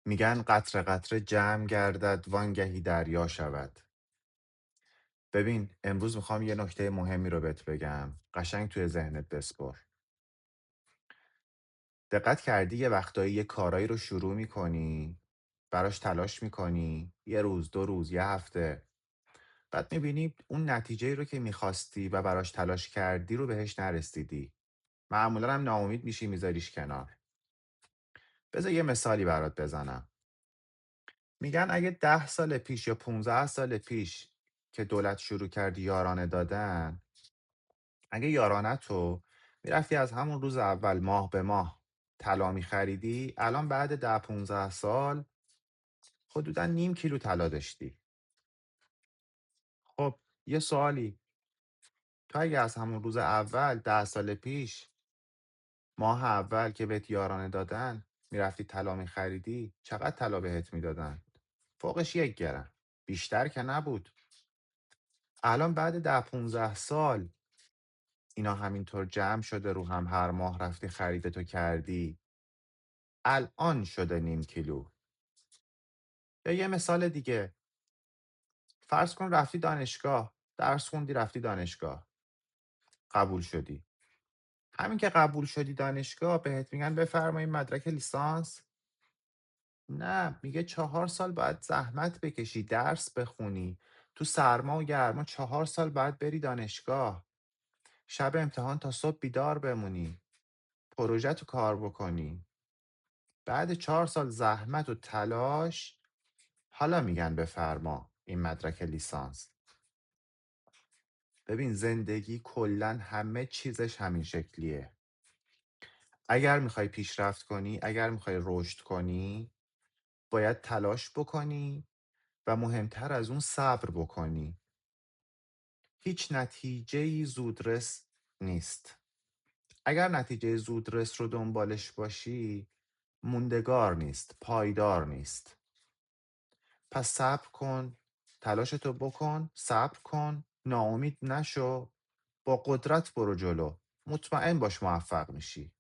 میگن قطره قطره جمع گردد وانگهی دریا شود. ببین امروز میخوام یه نکته مهمی رو بهت بگم، قشنگ توی ذهنت بسپر. دقت کردی یه وقتایی یه کارایی رو شروع میکنی، براش تلاش میکنی، یه روز، 2 روز، یه هفته، بعد میبینی اون نتیجه رو که میخواستی و براش تلاش کردی رو بهش نرسیدی. معمولا هم ناامید میشی، میذاریش کنار. بذار یه مثالی برات بزنم. میگن اگه 10 سال پیش یا 15 سال پیش که دولت شروع کرد یارانه دادن، اگه یارانه تو میرفتی از همون روز اول ماه به ماه طلا میخریدی، الان بعد 10 15 سال حدودا نیم کیلو طلا داشتی. خب یه سوالی، تو اگه از همون روز اول 10 سال پیش ماه اول که بهت یارانه دادن میرفتی طلا میخریدی، چقدر طلا بهت میدادن؟ فوقش 1 گرم، بیشتر که نبود. الان بعد 10 15 سال اینا همینطور جمع شده رو هم، هر ماه رفتی خریدتو کردی، الان شده نیم کیلو. یا یه مثال دیگه، فرض کن رفتی دانشگاه، درس خوندی، رفتی دانشگاه، قبول شدی. همین که قبول شدی دانشگاه بهت میگن بفرمایید مدرک لیسانس. نه، میگه 4 سال باید زحمت بکشی، درس بخونی، تو سرما و گرما 4 سال باید بری دانشگاه، شب امتحان تا صبح بیدار بمونی، پروژه تو کار بکنی. بعد 4 سال زحمت و تلاش، حالا میگن بفرما این مدرک لیسانس. ببین زندگی کلا همه چیزش همین شکلیه. اگر میخوای پیشرفت کنی، اگر میخوای رشد کنی، باید تلاش بکنی و مهمتر از اون صبر بکنی. هیچ نتیجه‌ای زودرس نیست. اگر نتیجه زودرس رو دنبالش باشی، موندگار نیست، پایدار نیست. پس صبر کن، تلاشتو بکن، صبر کن، ناامید نشو، با قدرت برو جلو. مطمئن باش موفق میشی.